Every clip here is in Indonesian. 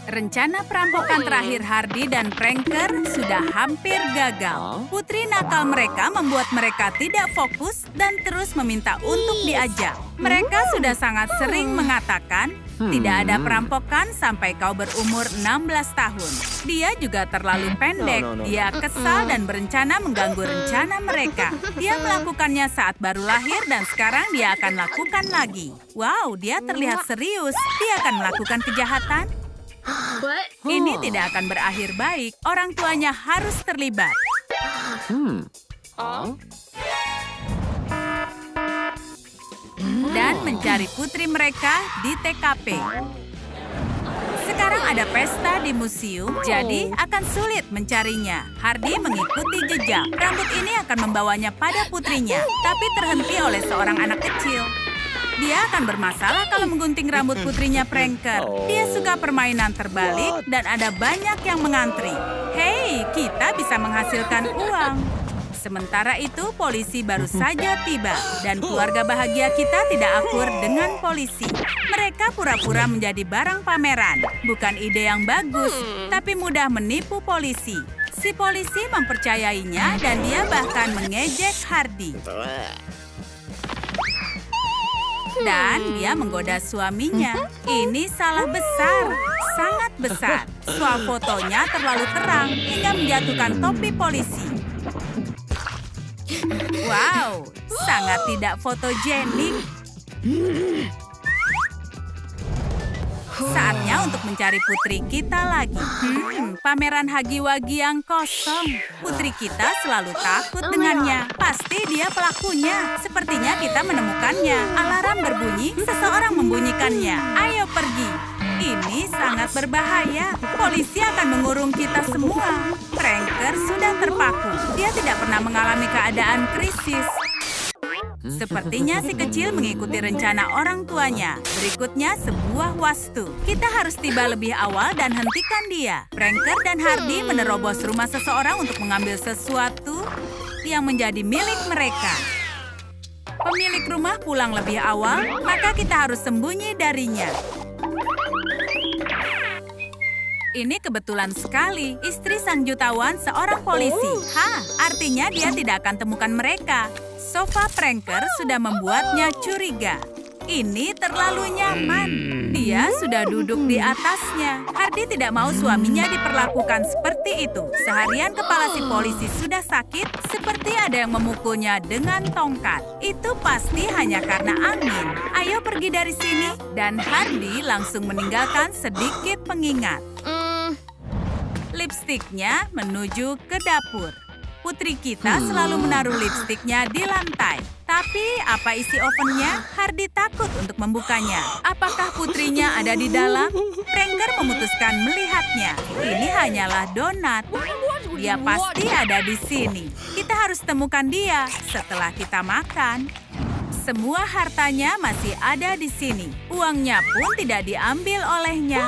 Rencana perampokan terakhir Hardy dan Pranker sudah hampir gagal. Putri nakal mereka membuat mereka tidak fokus dan terus meminta untuk diajak. Mereka sudah sangat sering mengatakan, tidak ada perampokan sampai kau berumur 16 tahun. Dia juga terlalu pendek. Dia kesal dan berencana mengganggu rencana mereka. Dia melakukannya saat baru lahir dan sekarang dia akan lakukan lagi. Wow, dia terlihat serius. Dia akan melakukan kejahatan. Ini tidak akan berakhir baik. Orang tuanya harus terlibat. Dan mencari putri mereka di TKP. Sekarang ada pesta di museum, jadi akan sulit mencarinya. Hardy mengikuti jejak. Rambut ini akan membawanya pada putrinya, tapi terhenti oleh seorang anak kecil. Dia akan bermasalah kalau menggunting rambut putrinya Pranker. Dia suka permainan terbalik dan ada banyak yang mengantri. Hei, kita bisa menghasilkan uang. Sementara itu, polisi baru saja tiba. Dan keluarga bahagia kita tidak akur dengan polisi. Mereka pura-pura menjadi barang pameran. Bukan ide yang bagus, tapi mudah menipu polisi. Si polisi mempercayainya dan dia bahkan mengejek Hardy. Dan dia menggoda suaminya. Ini salah besar, sangat besar. Swafotonya terlalu terang hingga menjatuhkan topi polisi. Wow, sangat tidak fotogenik. Saatnya untuk mencari putri kita lagi. Pameran hagi-wagi yang kosong. Putri kita selalu takut dengannya. Pasti dia pelakunya. Sepertinya kita menemukannya. Alarm berbunyi, seseorang membunyikannya. Ayo pergi. Ini sangat berbahaya. Polisi akan mengurung kita semua. Pranker sudah terpaku. Dia tidak pernah mengalami keadaan krisis. Sepertinya si kecil mengikuti rencana orang tuanya. Berikutnya sebuah wastu. Kita harus tiba lebih awal dan hentikan dia. Pranker dan Hardy menerobos rumah seseorang untuk mengambil sesuatu yang menjadi milik mereka. Pemilik rumah pulang lebih awal, maka kita harus sembunyi darinya. Ini kebetulan sekali. Istri sang jutawan seorang polisi. Artinya dia tidak akan temukan mereka. Sofa Pranker sudah membuatnya curiga. Ini terlalu nyaman. Dia sudah duduk di atasnya. Hardy tidak mau suaminya diperlakukan seperti itu. Seharian kepala si polisi sudah sakit, seperti ada yang memukulnya dengan tongkat. Itu pasti hanya karena angin. Ayo pergi dari sini. Dan Hardy langsung meninggalkan sedikit pengingat. Lipstiknya menuju ke dapur. Putri kita selalu menaruh lipstiknya di lantai. Tapi apa isi ovennya? Hardy takut untuk membukanya. Apakah putrinya ada di dalam? Pranker memutuskan melihatnya. Ini hanyalah donat. Dia pasti ada di sini. Kita harus temukan dia setelah kita makan. Semua hartanya masih ada di sini. Uangnya pun tidak diambil olehnya.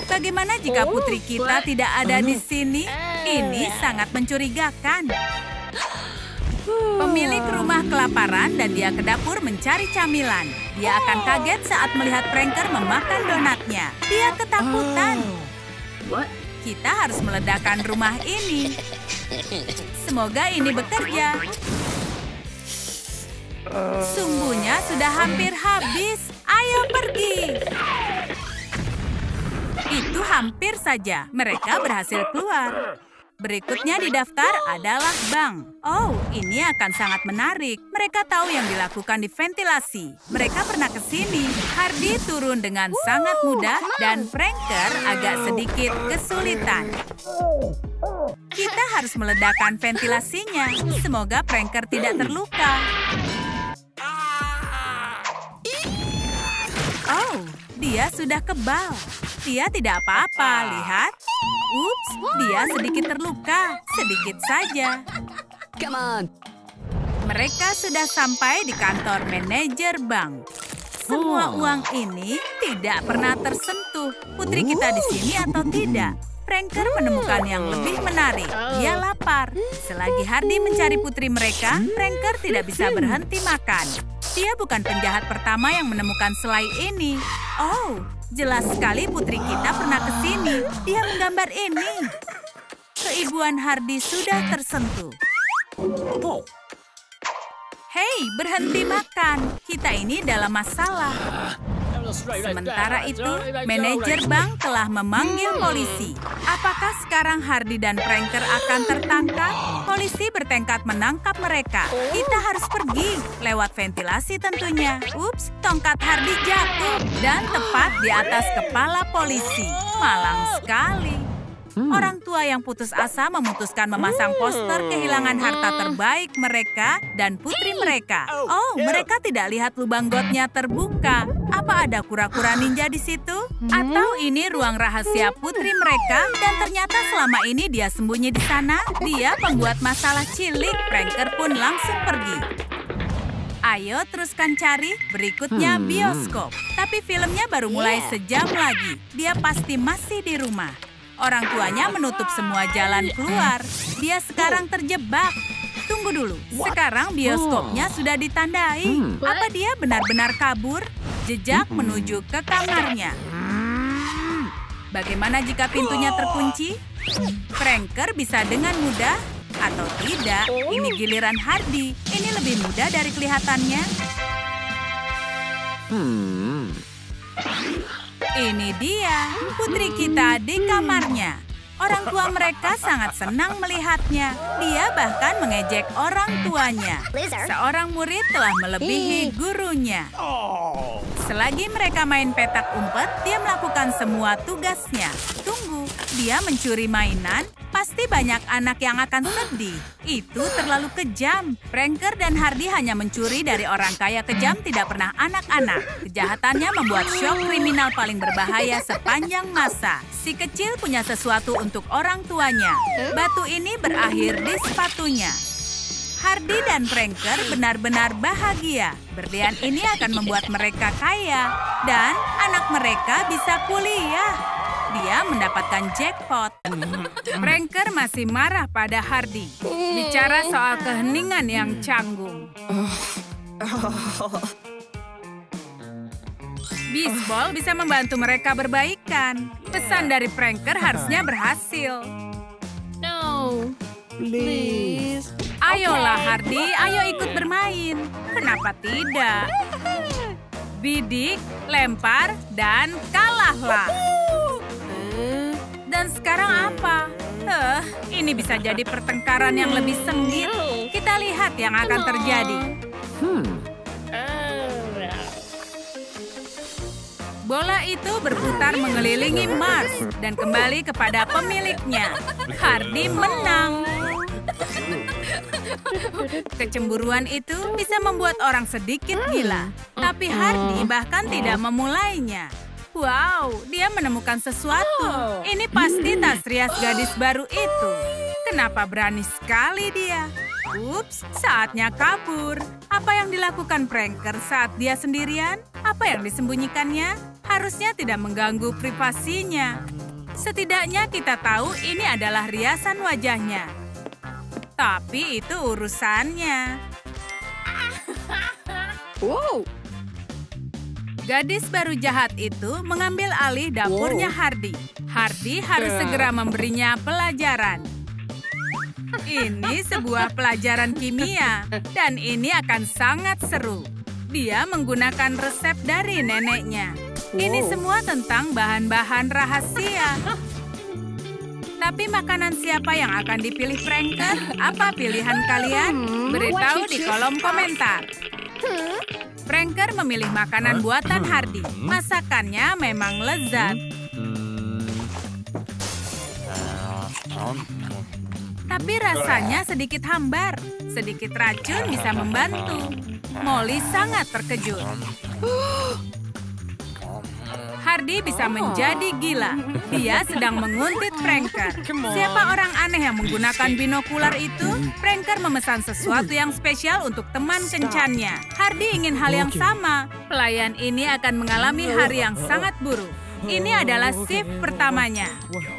Bagaimana jika putri kita tidak ada di sini? Ini sangat mencurigakan. Pemilik rumah kelaparan dan dia ke dapur mencari camilan. Dia akan kaget saat melihat Pranker memakan donatnya. Dia ketakutan. Kita harus meledakkan rumah ini. Semoga ini bekerja. Sumbunya sudah hampir habis. Ayo pergi. Itu hampir saja. Mereka berhasil keluar. Berikutnya di daftar adalah bank. Oh, ini akan sangat menarik. Mereka tahu yang dilakukan di ventilasi. Mereka pernah ke sini. Hardy turun dengan sangat mudah dan Pranker agak sedikit kesulitan. Kita harus meledakkan ventilasinya. Semoga Pranker tidak terluka. Oh, dia sudah kebal. Dia tidak apa-apa, lihat. Ups, dia sedikit terluka. Sedikit saja. Come on. Mereka sudah sampai di kantor manajer bank. Semua uang ini tidak pernah tersentuh. Putri kita di sini atau tidak? Pranker menemukan yang lebih menarik. Dia lapar. Selagi Hardy mencari putri mereka, Pranker tidak bisa berhenti makan. Dia bukan penjahat pertama yang menemukan selai ini. Oh, Jelas sekali putri kita pernah ke sini. Dia menggambar ini. Keibuan Hardy sudah tersentuh. Hei, berhenti makan. Kita ini dalam masalah. Sementara itu, manajer bank telah memanggil polisi. Apakah sekarang Hardy dan Pranker akan tertangkap? Polisi bertekad menangkap mereka. Kita harus pergi lewat ventilasi tentunya. Ups, tongkat Hardy jatuh dan tepat di atas kepala polisi. Malang sekali. Orang tua yang putus asa memutuskan memasang poster kehilangan harta terbaik mereka dan putri mereka. Oh, mereka tidak lihat lubang gotnya terbuka. Apa ada kura-kura ninja di situ? Atau ini ruang rahasia putri mereka dan ternyata selama ini dia sembunyi di sana? Dia pembuat masalah cilik. Pranker pun langsung pergi. Ayo teruskan cari. Berikutnya bioskop. Tapi filmnya baru mulai sejam lagi. Dia pasti masih di rumah. Orang tuanya menutup semua jalan keluar. Dia sekarang terjebak. Tunggu dulu, sekarang bioskopnya sudah ditandai. Apa dia benar-benar kabur? Jejak menuju ke kamarnya. Bagaimana jika pintunya terkunci? Pranker bisa dengan mudah atau tidak. Ini giliran Hardy. Ini lebih mudah dari kelihatannya. Ini dia, putri kita di kamarnya. Orang tua mereka sangat senang melihatnya. Dia bahkan mengejek orang tuanya. Seorang murid telah melebihi gurunya. Selagi mereka main petak umpet, dia melakukan semua tugasnya. Tunggu, dia mencuri mainan. Pasti banyak anak yang akan sedih. Itu terlalu kejam. Pranker dan Hardy hanya mencuri dari orang kaya kejam, tidak pernah anak-anak. Kejahatannya membuat syok kriminal paling berbahaya sepanjang masa. Si kecil punya sesuatu untuk orang tuanya. Batu ini berakhir di sepatunya. Hardy dan Pranker benar-benar bahagia. Berlian ini akan membuat mereka kaya. Dan anak mereka bisa kuliah. Dia mendapatkan jackpot. Pranker masih marah pada Hardy. Bicara soal keheningan yang canggung. Bisbol bisa membantu mereka berbaikan. Pesan dari Pranker harusnya berhasil. No, please. Ayolah Hardy, ayo ikut bermain. Kenapa tidak? Bidik, lempar, dan kalahlah. Dan sekarang apa? Ini bisa jadi pertengkaran yang lebih sengit. Kita lihat yang akan terjadi. Bola itu berputar mengelilingi Mars dan kembali kepada pemiliknya. Hardy menang. Kecemburuan itu bisa membuat orang sedikit gila. Tapi Hardy bahkan tidak memulainya. Wow, dia menemukan sesuatu. Ini pasti tas rias gadis baru itu. Kenapa berani sekali dia? Ups, saatnya kabur. Apa yang dilakukan Pranker saat dia sendirian? Apa yang disembunyikannya? Harusnya tidak mengganggu privasinya. Setidaknya kita tahu ini adalah riasan wajahnya. Tapi itu urusannya. Wow. Gadis baru jahat itu mengambil alih dapurnya Hardy. Hardy harus segera memberinya pelajaran. Ini sebuah pelajaran kimia, dan ini akan sangat seru. Dia menggunakan resep dari neneknya. Ini semua tentang bahan-bahan rahasia. Tapi makanan siapa yang akan dipilih Pranker? Apa pilihan kalian? Beritahu di kolom komentar. Pranker memilih makanan buatan Hardy. Masakannya memang lezat. Tapi rasanya sedikit hambar. Sedikit racun bisa membantu. Molly sangat terkejut. Hardy bisa menjadi gila. Dia sedang menguntit Pranker. Siapa orang aneh yang menggunakan binokular itu? Pranker memesan sesuatu yang spesial untuk teman kencannya. Hardy ingin hal yang sama. Pelayan ini akan mengalami hari yang sangat buruk. Ini adalah shift pertamanya.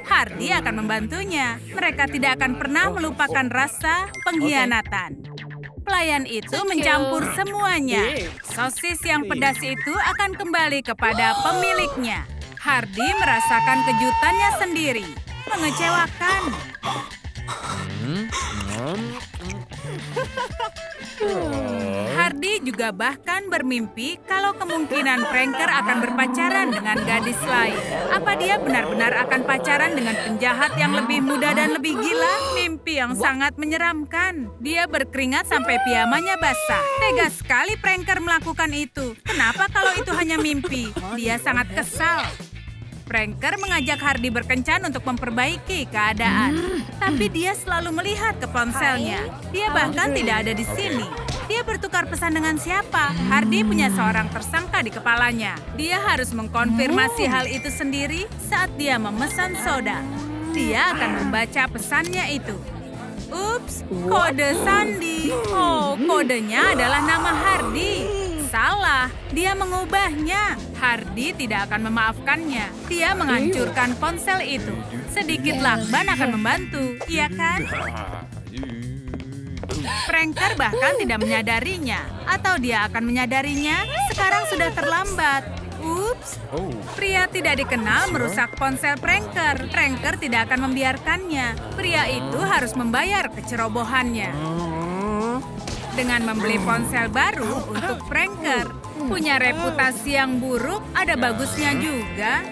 Hardy akan membantunya. Mereka tidak akan pernah melupakan rasa pengkhianatan. Pelayan itu mencampur semuanya. Sosis yang pedas itu akan kembali kepada pemiliknya. Hardy merasakan kejutannya sendiri. Mengecewakan. Hardy juga bahkan bermimpi kalau kemungkinan Pranker akan berpacaran dengan gadis lain. Apa dia benar-benar akan pacaran dengan penjahat yang lebih muda dan lebih gila? Mimpi yang sangat menyeramkan. Dia berkeringat sampai piyamanya basah. Tega sekali Pranker melakukan itu. Kenapa kalau itu hanya mimpi? Dia sangat kesal. Pranker mengajak Hardy berkencan untuk memperbaiki keadaan. Tapi dia selalu melihat ke ponselnya. Dia bahkan tidak ada di sini. Dia bertukar pesan dengan siapa? Hardy punya seorang tersangka di kepalanya. Dia harus mengkonfirmasi hal itu sendiri saat dia memesan soda. Dia akan membaca pesannya itu. Ups, kode sandi. Oh, kodenya adalah nama Hardy. Salah, dia mengubahnya. Hardy tidak akan memaafkannya. Dia menghancurkan ponsel itu. Sedikit lakban akan membantu, iya kan? Pranker bahkan tidak menyadarinya. Atau dia akan menyadarinya, sekarang sudah terlambat. Ups, pria tidak dikenal merusak ponsel Pranker. Pranker tidak akan membiarkannya. Pria itu harus membayar kecerobohannya. Dengan membeli ponsel baru untuk Pranker. Punya reputasi yang buruk, ada bagusnya juga.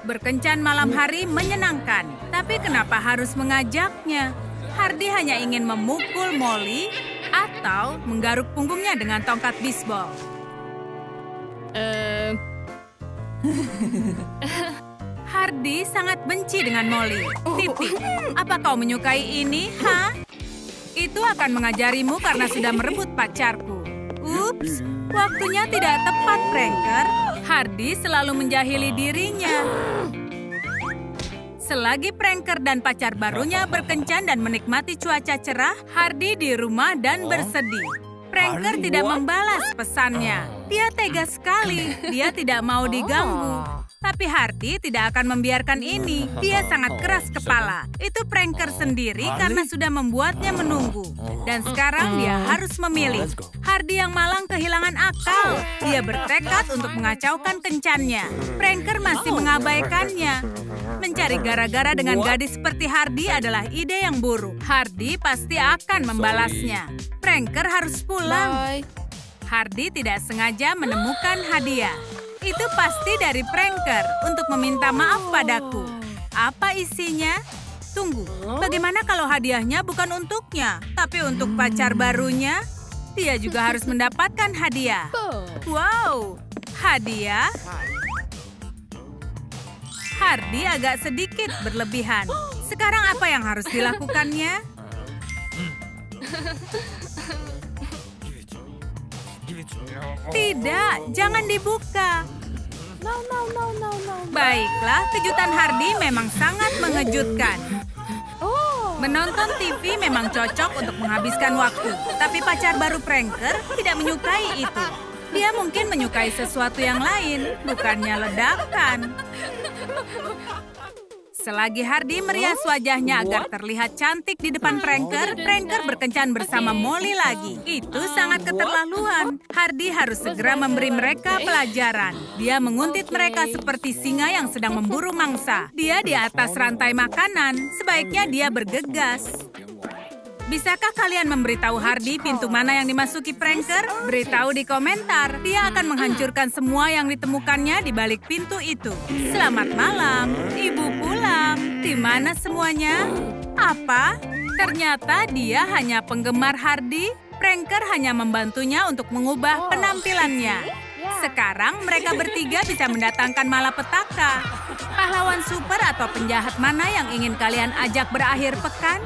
Berkencan malam hari menyenangkan. Tapi kenapa harus mengajaknya? Hardy hanya ingin memukul Molly atau menggaruk punggungnya dengan tongkat bisbol. Hardy sangat benci dengan Molly. Titik. Apa kau menyukai ini, ha? Itu akan mengajarimu karena sudah merebut pacarku. Ups, waktunya tidak tepat, Pranker. Hardy selalu menjahili dirinya. Selagi Pranker dan pacar barunya berkencan dan menikmati cuaca cerah, Hardy di rumah dan bersedih. Pranker tidak membalas pesannya. Dia tega sekali. Dia tidak mau diganggu. Tapi Hardy tidak akan membiarkan ini. Dia sangat keras kepala. Itu Pranker sendiri karena sudah membuatnya menunggu. Dan sekarang dia harus memilih. Hardy yang malang kehilangan akal. Dia bertekad untuk mengacaukan kencannya. Pranker masih mengabaikannya. Mencari gara-gara dengan gadis seperti Hardy adalah ide yang buruk. Hardy pasti akan membalasnya. Pranker harus pulang. Hardy tidak sengaja menemukan hadiah. Itu pasti dari Pranker untuk meminta maaf padaku. Apa isinya? Tunggu, bagaimana kalau hadiahnya bukan untuknya, tapi untuk pacar barunya? Dia juga harus mendapatkan hadiah. Wow, hadiah? Hardy agak sedikit berlebihan. Sekarang apa yang harus dilakukannya? Tidak, jangan dibuka. Baiklah, kejutan Hardy memang sangat mengejutkan. Menonton TV memang cocok untuk menghabiskan waktu. Tapi pacar baru Pranker tidak menyukai itu. Dia mungkin menyukai sesuatu yang lain, bukannya ledakan. Selagi Hardy merias wajahnya agar terlihat cantik di depan Pranker, Pranker berkencan bersama Molly lagi. Itu sangat keterlaluan. Hardy harus segera memberi mereka pelajaran. Dia menguntit mereka seperti singa yang sedang memburu mangsa. Dia di atas rantai makanan, sebaiknya dia bergegas. Bisakah kalian memberitahu Hardy pintu mana yang dimasuki Pranker? Beritahu di komentar. Dia akan menghancurkan semua yang ditemukannya di balik pintu itu. Selamat malam, Ibu pulang. Di mana semuanya? Apa? Ternyata dia hanya penggemar Hardy. Pranker hanya membantunya untuk mengubah penampilannya. Sekarang mereka bertiga bisa mendatangkan malapetaka. Pahlawan super atau penjahat mana yang ingin kalian ajak berakhir pekan?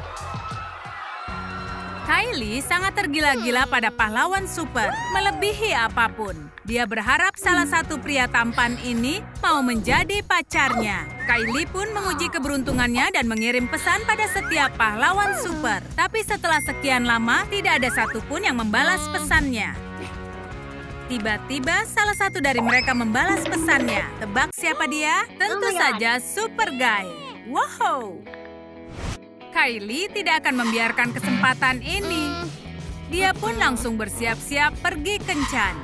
Kylie sangat tergila-gila pada pahlawan super, melebihi apapun. Dia berharap salah satu pria tampan ini mau menjadi pacarnya. Kylie pun menguji keberuntungannya dan mengirim pesan pada setiap pahlawan super. Tapi setelah sekian lama, tidak ada satupun yang membalas pesannya. Tiba-tiba salah satu dari mereka membalas pesannya. Tebak siapa dia? Tentu saja Super Guy. Wow! Kylie tidak akan membiarkan kesempatan ini. Dia pun langsung bersiap-siap pergi kencan.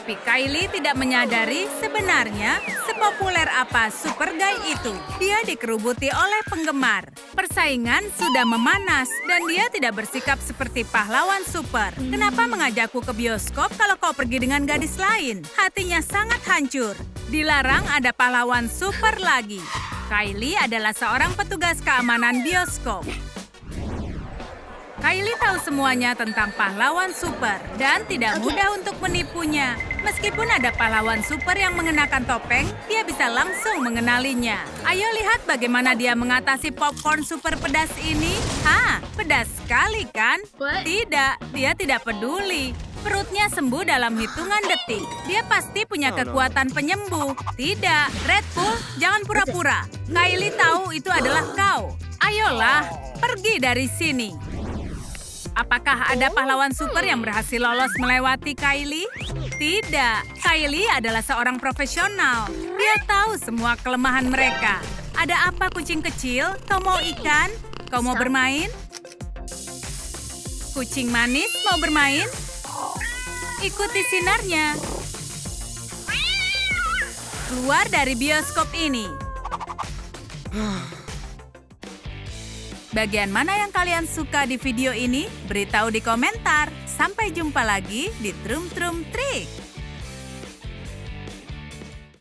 Tapi Kylie tidak menyadari sebenarnya sepopuler apa Super Guy itu. Dia dikerubuti oleh penggemar. Persaingan sudah memanas dan dia tidak bersikap seperti pahlawan super. Kenapa mengajakku ke bioskop kalau kau pergi dengan gadis lain? Hatinya sangat hancur. Dilarang ada pahlawan super lagi. Kylie adalah seorang petugas keamanan bioskop. Kylie tahu semuanya tentang pahlawan super dan tidak mudah untuk menipunya. Meskipun ada pahlawan super yang mengenakan topeng, dia bisa langsung mengenalinya. Ayo lihat bagaimana dia mengatasi popcorn super pedas ini. Pedas sekali kan? Tidak, dia tidak peduli. Perutnya sembuh dalam hitungan detik. Dia pasti punya kekuatan penyembuh. Tidak, Red Bull, jangan pura-pura. Kylie tahu itu adalah kau. Ayolah, pergi dari sini. Apakah ada pahlawan super yang berhasil lolos melewati Kylie? Tidak, Kylie adalah seorang profesional. Dia tahu semua kelemahan mereka. Ada apa kucing kecil? Kau mau ikan? Kau mau bermain? Kucing manis mau bermain? Ikuti sinarnya. Keluar dari bioskop ini. Bagian mana yang kalian suka di video ini? Beritahu di komentar. Sampai jumpa lagi di Trum Trum Trik.